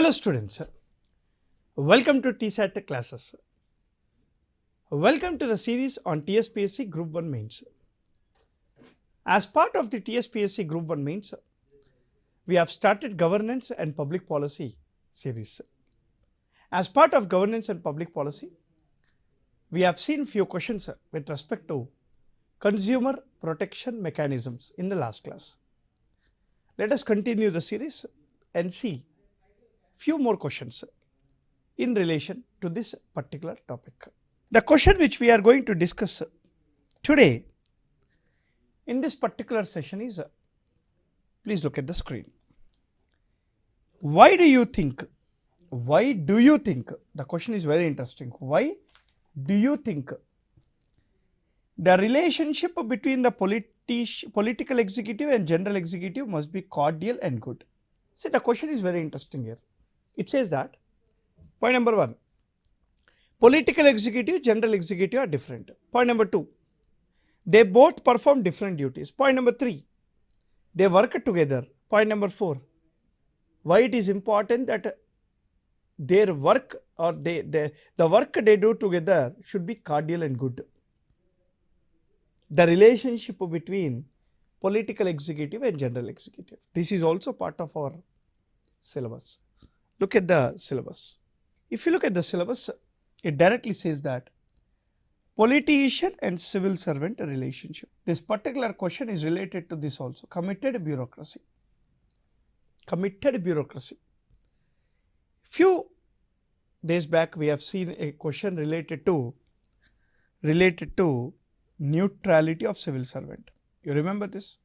Hello students, welcome to TSAT classes. Welcome to the series on TSPSC Group 1 Mains. As part of the TSPSC Group 1 Mains, we have started Governance and Public Policy series. As part of Governance and Public Policy, we have seen few questions with respect to consumer protection mechanisms in the last class. Let us continue the series and see few more questions in relation to this particular topic. The question which we are going to discuss today in this particular session is, please look at the screen. Why do you think, the question is very interesting, why do you think the relationship between the political executive and general executive must be cordial and good? See, the question is very interesting here. It says that, point number 1, political executive, general executive are different. Point number 2, they both perform different duties. Point number 3, they work together. Point number 4, why it is important that their work or the work they do together should be cordial and good. The relationship between political executive and general executive. This is also part of our syllabus. Look at the syllabus. If you look at the syllabus, it directly says that politician and civil servant relationship. This particular question is related to this also, committed bureaucracy. Committed bureaucracy. Few days back we have seen a question related to neutrality of civil servant. You remember this?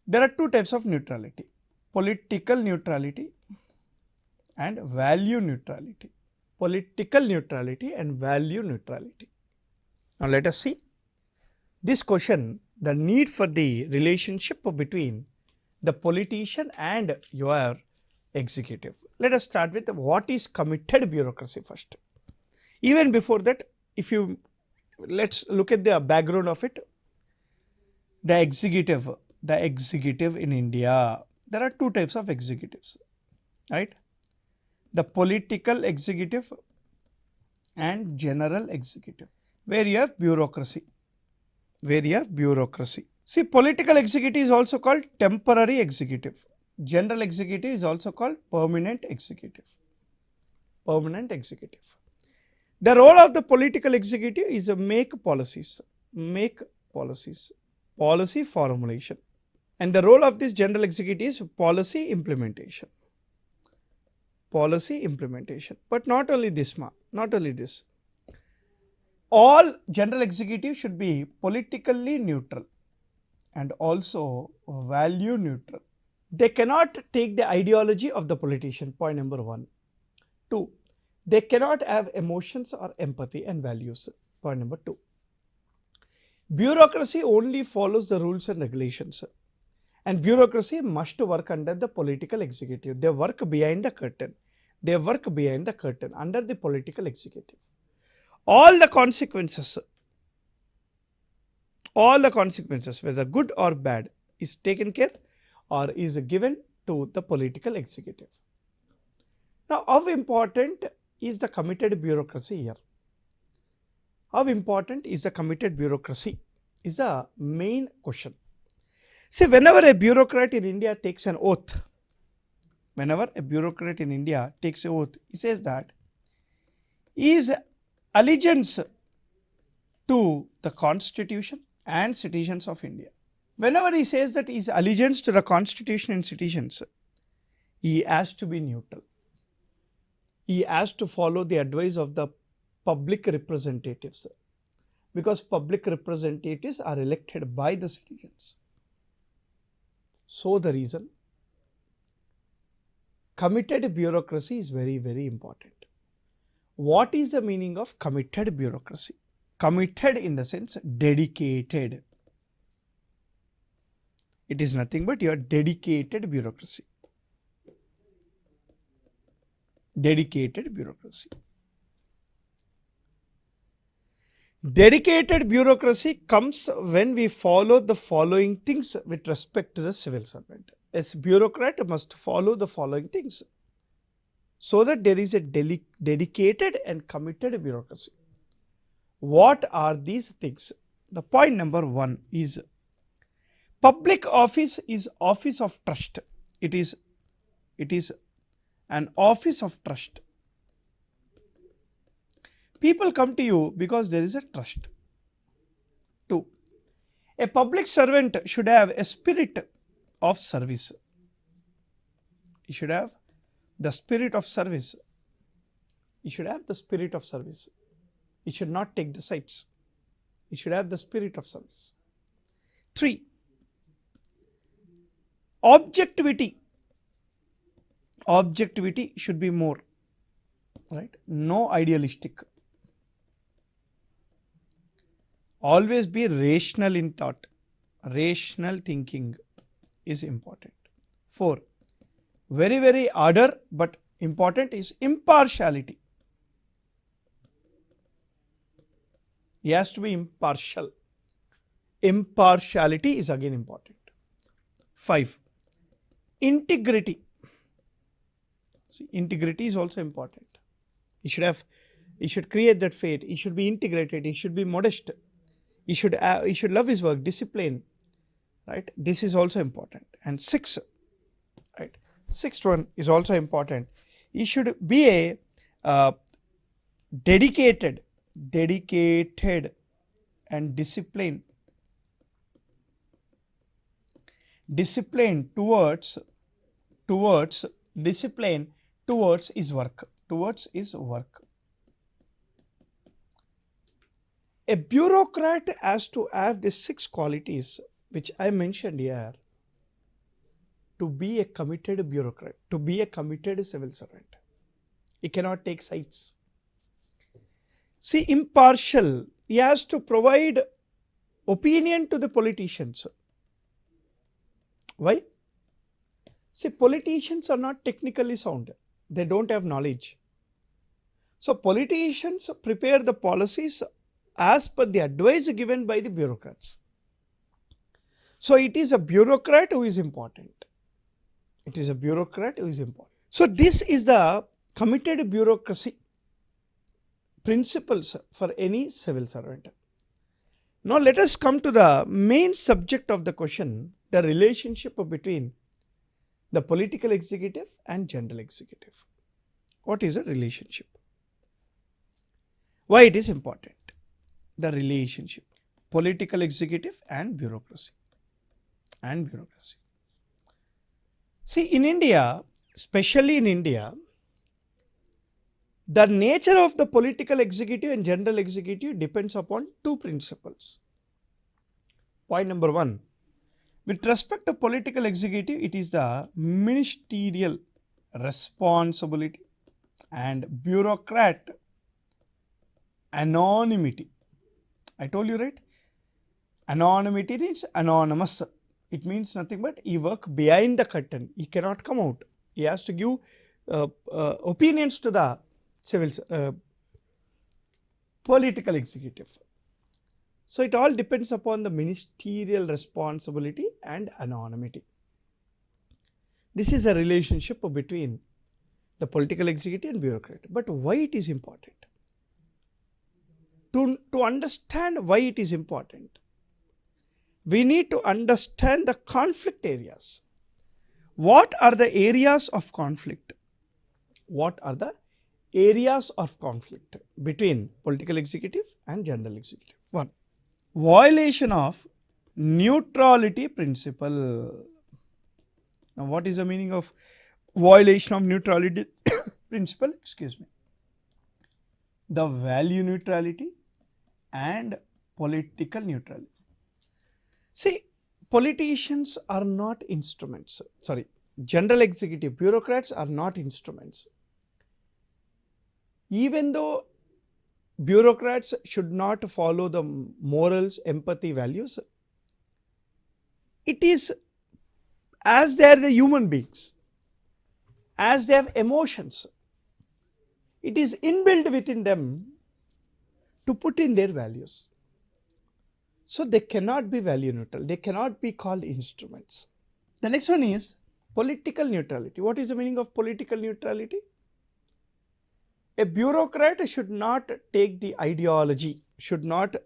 There are two types of neutrality, political neutrality and value neutrality. Political neutrality and value neutrality. Now let us see this question, the need for the relationship between the politician and your executive. Let us start with what is committed bureaucracy first. Even before that, let's look at the background of it. The executive in India, there are two types of executives, right? The political executive and general executive, where you have bureaucracy. See, political executive is also called temporary executive. General executive is also called permanent executive. The role of the political executive is to make policy formulation. And the role of this general executive is policy implementation. But not only this. All general executives should be politically neutral and also value neutral. They cannot take the ideology of the politician, point number 1. 2, they cannot have emotions or empathy and values, point number 2. Bureaucracy only follows the rules and regulations, and bureaucracy must work under the political executive. They work behind the curtain. Under the political executive. All the consequences, whether good or bad, is taken care or is given to the political executive. Now, how important is the committed bureaucracy here? How important is the committed bureaucracy is the main question. See, whenever a bureaucrat in India takes an oath, he says that his allegiance to the constitution and citizens of India. Whenever he says that his allegiance to the constitution and citizens, he has to be neutral. He has to follow the advice of the public representatives, because public representatives are elected by the citizens. So the reason committed bureaucracy is very, very important. What is the meaning of committed bureaucracy? Committed in the sense dedicated. It is nothing but your dedicated bureaucracy. Dedicated bureaucracy. Dedicated bureaucracy comes when we follow the following things with respect to the civil servant. A bureaucrat must follow the following things. so that there is a dedicated and committed bureaucracy. What are these things? The point number 1 is public office is office of trust. It is an office of trust. People come to you because there is a trust. 2. A public servant should have a spirit of service. He should have the spirit of service. He should have the spirit of service. He should not take the sides. He should have the spirit of service. 3. Objectivity. Objectivity should be more, right? No idealistic. Always be rational in thought. Rational thinking is important. 4. Very order but important is impartiality. He has to be impartial. Impartiality is again important. 5. Integrity. See, integrity is also important. He should create that faith. He should be integrated. He should be modest. He should love his work, discipline, right? This is also important. And 6, right? 6th one is also important. He should be a dedicated and disciplined towards his work. Towards his work. A bureaucrat has to have the 6 qualities which I mentioned here to be a committed bureaucrat, to be a committed civil servant. He cannot take sides. See, impartial. He has to provide opinion to the politicians. Why? See, politicians are not technically sound. They don't have knowledge. So, politicians prepare the policies as per the advice given by the bureaucrats. So, it is a bureaucrat who is important. It is a bureaucrat who is important. So, this is the committed bureaucracy principles for any civil servant. Now, let us come to the main subject of the question, the relationship between the political executive and general executive. What is a relationship? Why it is important? The relationship, political executive and bureaucracy. See, in India, especially in India, the nature of the political executive and general executive depends upon 2 principles. Point number 1, with respect to political executive, it is the ministerial responsibility and bureaucrat anonymity. I told you, right? Anonymity is anonymous. It means nothing but he works behind the curtain. He cannot come out. He has to give opinions to the civil political executive. So, it all depends upon the ministerial responsibility and anonymity. This is a relationship between the political executive and bureaucrat. But why it is important? To understand why it is important, we need to understand the conflict areas. What are the areas of conflict? What are the areas of conflict between political executive and general executive? 1. Violation of neutrality principle. Now, what is the meaning of violation of neutrality principle? Excuse me. The value neutrality and political neutrality. See, politicians are not instruments. Sorry, general executive bureaucrats are not instruments. Even though bureaucrats should not follow the morals, empathy, values, it is as they are the human beings, as they have emotions, it is inbuilt within them to put in their values. So, they cannot be value neutral. They cannot be called instruments. The next one is political neutrality. What is the meaning of political neutrality? a bureaucrat should not take the ideology, should not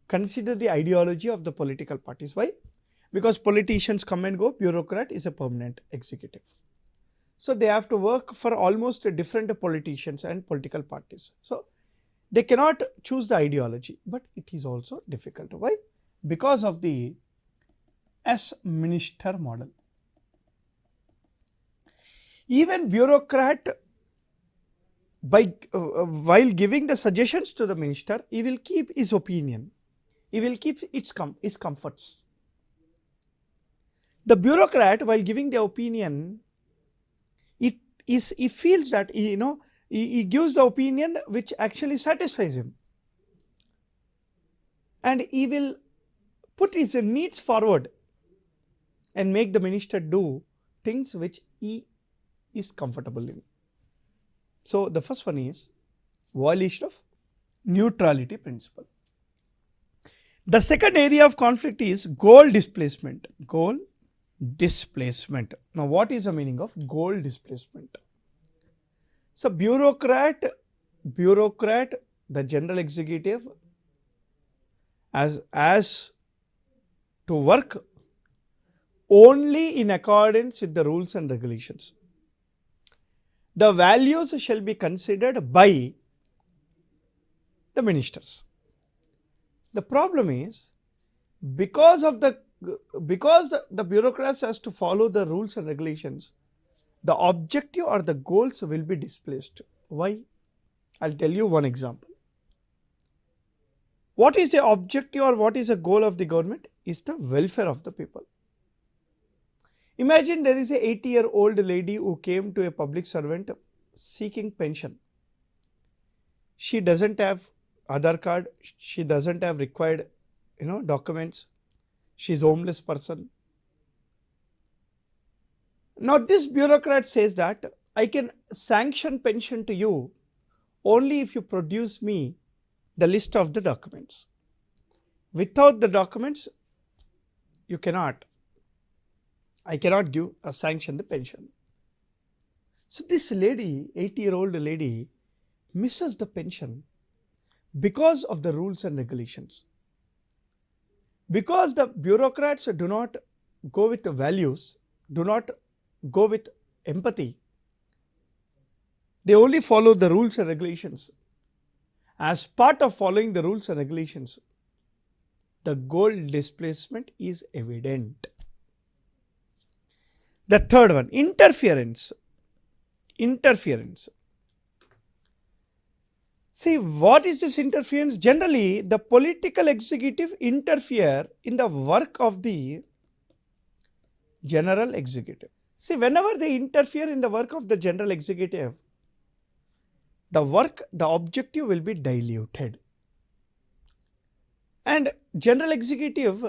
consider the ideology of the political parties. Why? Because politicians come and go, bureaucrat is a permanent executive. So they have to work for almost different politicians and political parties. So they cannot choose the ideology, but it is also difficult. Why? Because of the as minister model. Even bureaucrat, by while giving the suggestions to the minister, he will keep his opinion, he will keep his comforts. The bureaucrat, while giving the opinion, he feels that he gives the opinion which actually satisfies him, and he will put his needs forward and make the minister do things which he is comfortable in. So the first one is violation of neutrality principle. The second area of conflict is goal displacement. Goal displacement. Now what is the meaning of goal displacement? So bureaucrat, the general executive, as to work only in accordance with the rules and regulations. The values shall be considered by the ministers. The problem is, because the bureaucrats has to follow the rules and regulations, the objective or the goals will be displaced. Why? I'll tell you one example. What is the objective or what is the goal of the government? Is the welfare of the people. Imagine there is a 80-year-old lady who came to a public servant seeking pension. She doesn't have Aadhaar card, she doesn't have required documents, she is a homeless person. Now this bureaucrat says that I can sanction pension to you only if you produce me the list of the documents. Without the documents, I cannot give a sanction the pension. So this lady, 80-year-old lady, misses the pension because of the rules and regulations. Because the bureaucrats do not go with the values, do not go with empathy, they only follow the rules and regulations. As part of following the rules and regulations, the goal displacement is evident. The third one, interference. See, what is this interference? Generally, the political executive interfere in the work of the general executive. See, whenever they interfere in the work of the general executive, the objective will be diluted. And general executive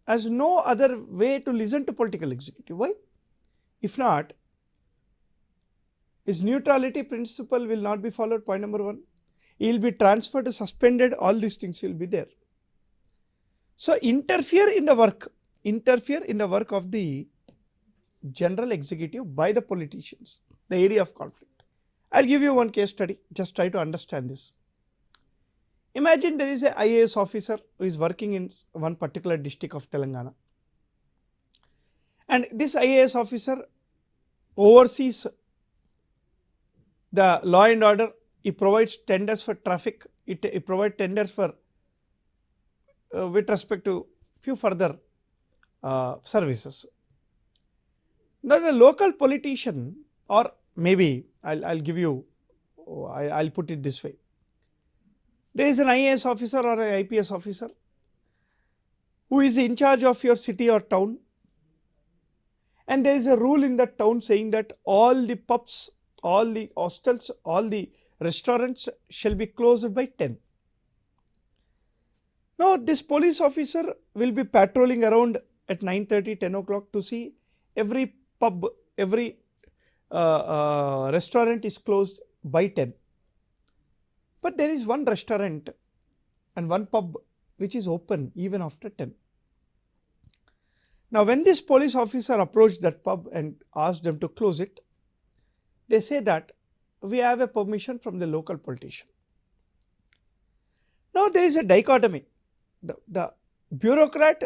has no other way to listen to political executive. Why? If not, his neutrality principle will not be followed, point number one. He will be transferred, suspended, all these things will be there. So interfere in the work of the general executive by the politicians, the area of conflict. I'll give you one case study, just try to understand this. Imagine there is a IAS officer who is working in one particular district of Telangana. And this IAS officer oversees the law and order. He provides tenders for traffic. He provides tenders for with respect to few further services. Now the local politician, or maybe I'll put it this way. There is an IAS officer or an IPS officer who is in charge of your city or town, and there is a rule in that town saying that all the pubs, all the hostels, all the restaurants shall be closed by 10. Now this police officer will be patrolling around at 9:30, 10 o'clock to see every pub, every restaurant is closed by 10. But there is one restaurant and one pub which is open even after 10. Now when this police officer approached that pub and asked them to close it, they say that we have a permission from the local politician. Now there is a dichotomy. The bureaucrat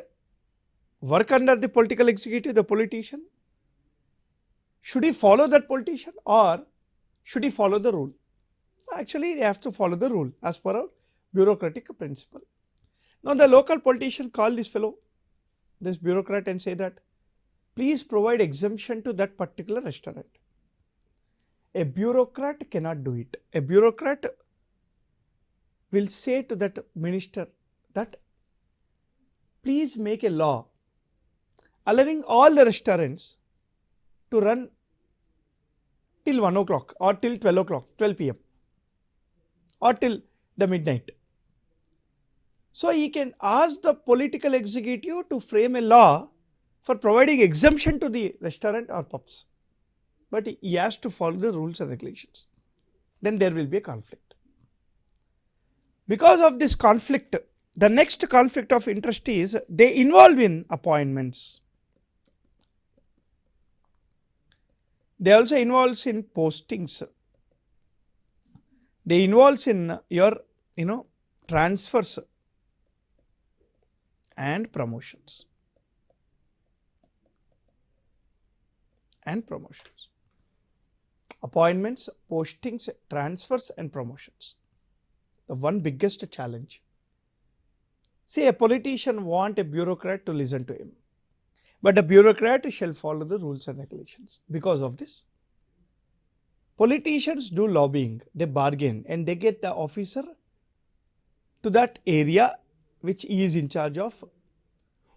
work under the political executive, the politician. Should he follow that politician or should he follow the rule? Actually, he has to follow the rule as per our bureaucratic principle. Now the local politician call this fellow, this bureaucrat, and say that please provide exemption to that particular restaurant. A bureaucrat cannot do it. A bureaucrat will say to that minister that please make a law allowing all the restaurants to run till 1 o'clock or till 12 o'clock, 12 p.m. or till the midnight. So he can ask the political executive to frame a law for providing exemption to the restaurant or pubs. But he has to follow the rules and regulations. Then there will be a conflict. Because of this conflict, the next conflict of interest is they involve in appointments. They also involves in postings. They involves in your transfers and promotions. Appointments, postings, transfers and promotions. The one biggest challenge. See, a politician wants a bureaucrat to listen to him, but the bureaucrat shall follow the rules and regulations. Because of this, politicians do lobbying, they bargain and they get the officer to that area which he is in charge of,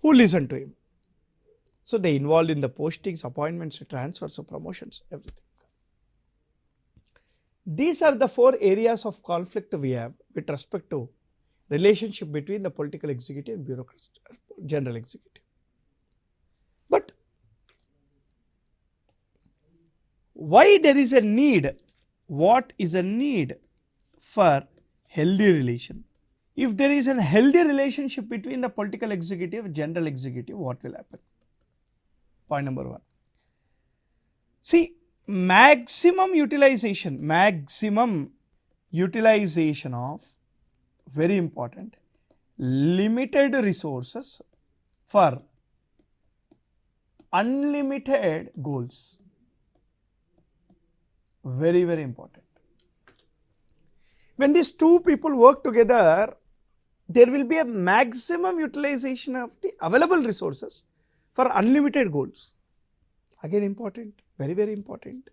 who listen to him. So they involved in the postings, appointments, transfers, promotions, everything. These are the 4 areas of conflict we have with respect to relationship between the political executive and bureaucrat, general executive. But why there is a need? What is a need for healthy relation? If there is a healthy relationship between the political executive and general executive, what will happen? Point number 1. See, maximum utilization of, very important, limited resources for unlimited goals. Very, very important. When these two people work together, there will be a maximum utilization of the available resources for unlimited goals. Again important, very, very important.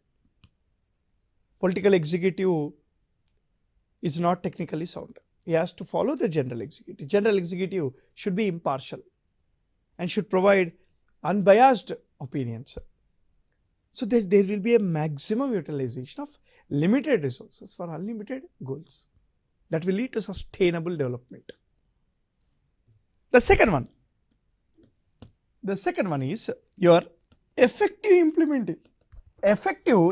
Political executive is not technically sound. He has to follow the general executive. General executive should be impartial and should provide unbiased opinions. So there will be a maximum utilization of limited resources for unlimited goals. That will lead to sustainable development. The second one is your effective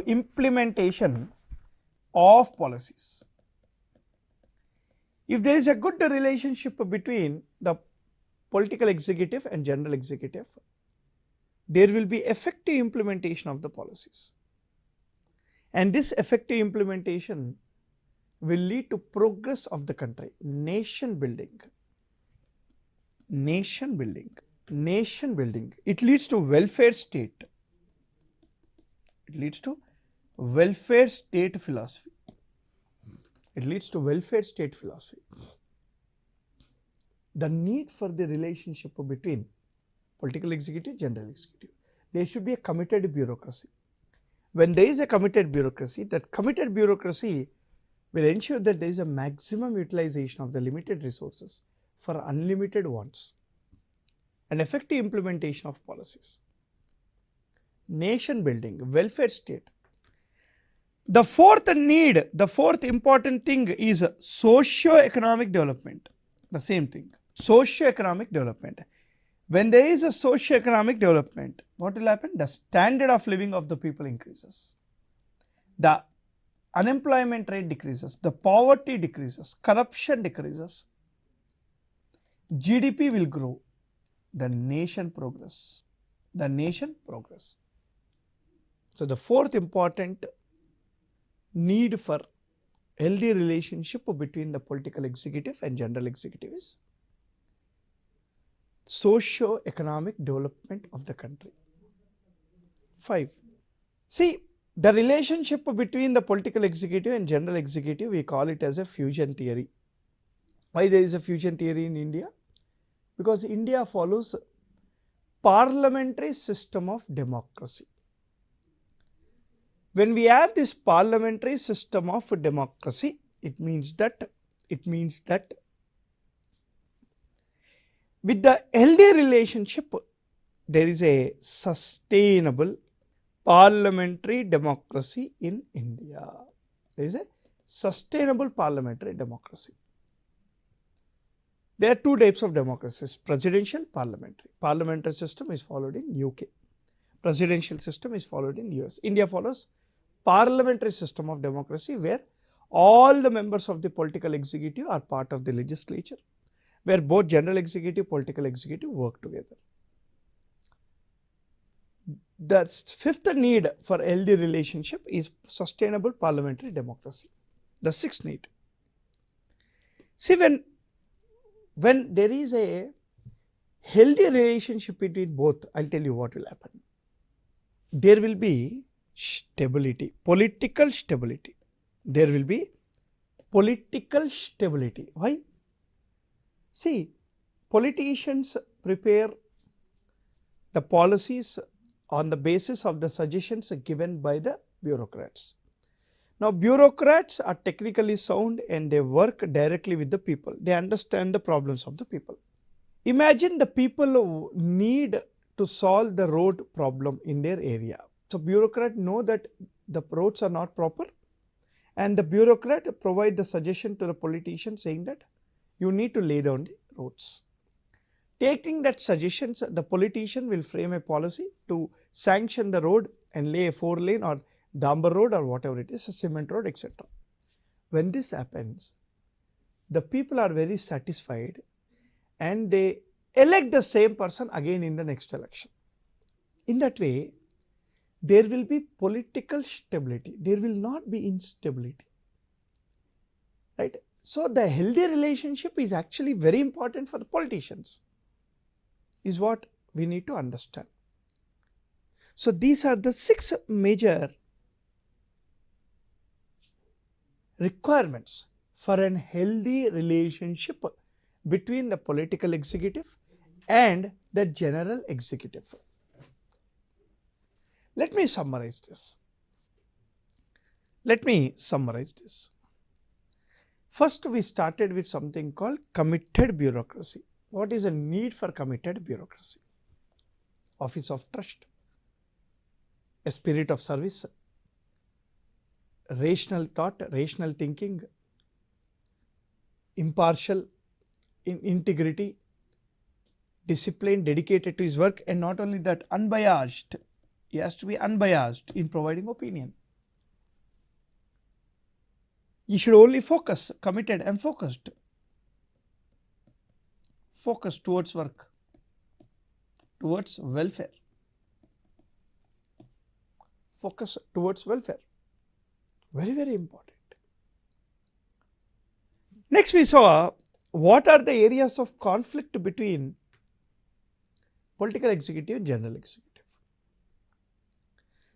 implementation of policies. If there is a good relationship between the political executive and general executive, there will be effective implementation of the policies. And this effective implementation will lead to progress of the country, nation building. It leads to welfare state. Philosophy. The need for the relationship between political executive, general executive. There should be a committed bureaucracy. When there is a committed bureaucracy, that committed bureaucracy will ensure that there is a maximum utilization of the limited resources for unlimited wants and effective implementation of policies. Nation building, welfare state. The fourth important thing is socio-economic development. The same thing, socio-economic development. When there is a socio-economic development, what will happen? The standard of living of the people increases. The unemployment rate decreases. The poverty decreases. Corruption decreases. GDP will grow. The nation progress. So the fourth important need for healthy relationship between the political executive and general executive is socio-economic development of the country. 5. See, the relationship between the political executive and general executive, we call it as a fusion theory. Why there is a fusion theory in India? Because India follows parliamentary system of democracy. When we have this parliamentary system of democracy, it means that with the healthy relationship, there is a sustainable parliamentary democracy in India. There is a sustainable parliamentary democracy. There are two types of democracies: presidential, parliamentary. Parliamentary system is followed in UK. Presidential system is followed in US. India follows parliamentary system of democracy, where all the members of the political executive are part of the legislature, where both general executive, political executive work together. The fifth need for healthy relationship is sustainable parliamentary democracy. The sixth need. See, when there is a healthy relationship between both, I'll tell you what will happen. There will be stability, political stability. There will be political stability. Why? See, politicians prepare the policies on the basis of the suggestions given by the bureaucrats. Now, bureaucrats are technically sound and they work directly with the people. They understand the problems of the people. Imagine the people who need to solve the road problem in their area. So, bureaucrats know that the roads are not proper, and the bureaucrat provide the suggestion to the politician saying that you need to lay down the roads. Taking that suggestions, the politician will frame a policy to sanction the road and lay a 4-lane or dambar road or whatever it is, a cement road, etc. When this happens, the people are very satisfied and they elect the same person again in the next election. In that way, there will be political stability. There will not be instability. Right? So, the healthy relationship is actually very important for the politicians, is what we need to understand. So, these are the 6 major requirements for an healthy relationship between the political executive and the general executive. Let me summarize this. First, we started with something called committed bureaucracy. What is a need for committed bureaucracy? Office of trust, a spirit of service, rational thought, rational thinking, impartial, integrity, discipline, dedicated to his work, and not only that, unbiased. He has to be unbiased in providing opinion. You should only focus, committed and focused. Focus towards work, towards welfare. Focus towards welfare. Very, very important. Next, we saw what are the areas of conflict between political executive and general executive.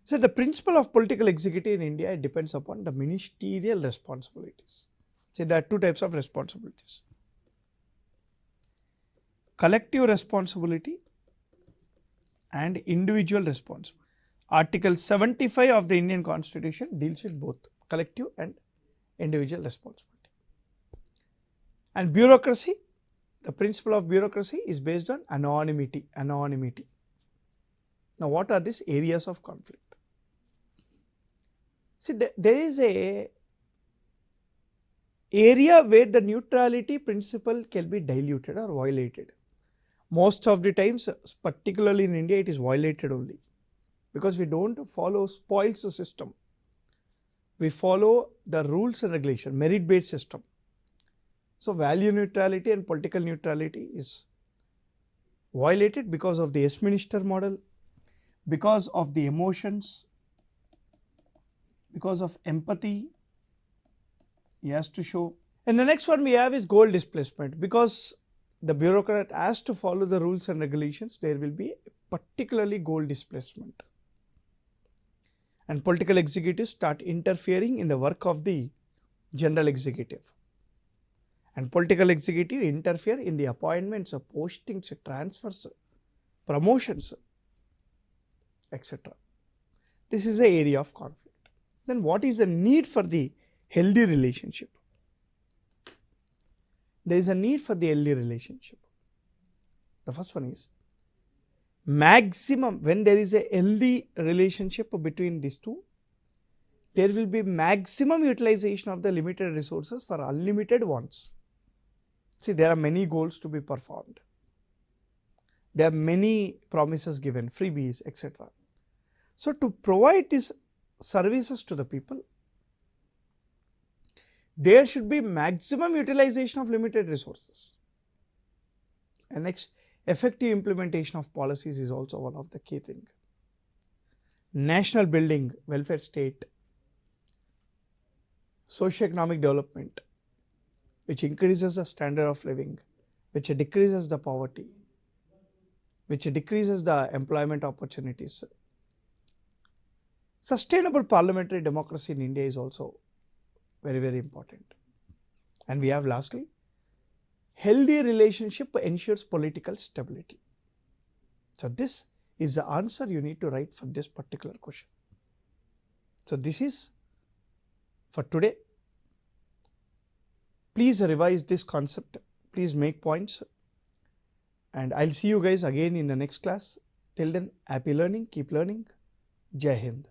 So, the principle of political executive in India depends upon the ministerial responsibilities. See, there are 2 types of responsibilities: collective responsibility and individual responsibility. Article 75 of the Indian Constitution deals with both collective and individual responsibility. And bureaucracy, the principle of bureaucracy is based on anonymity. Now, what are these areas of conflict? See, there is a area where the neutrality principle can be diluted or violated. Most of the times, particularly in India, it is violated only because we don't follow spoils system. We follow the rules and regulation, merit-based system. So, value neutrality and political neutrality is violated because of the Westminster model, because of the emotions, because of empathy he has to show. And the next one we have is goal displacement. Because the bureaucrat has to follow the rules and regulations, there will be particularly goal displacement. And political executives start interfering in the work of the general executive. And political executive interfere in the appointments, postings, transfers, promotions, etc. This is the area of conflict. Then what is the need for the healthy relationship? There is a need for the healthy relationship. The first one is maximum, when there is a healthy relationship between these two, there will be maximum utilization of the limited resources for unlimited wants. See, there are many goals to be performed. There are many promises given, freebies, etc. So, to provide these services to the people, there should be maximum utilization of limited resources. And next, effective implementation of policies is also one of the key things. National building, welfare state, socio-economic development, which increases the standard of living, which decreases the poverty, which decreases the employment opportunities. Sustainable parliamentary democracy in India is also very, very important. And we have lastly, healthy relationship ensures political stability. So this is the answer you need to write for this particular question. So this is for today. Please revise this concept. Please make points. And I'll see you guys again in the next class. Till then, happy learning, keep learning. Jai Hind.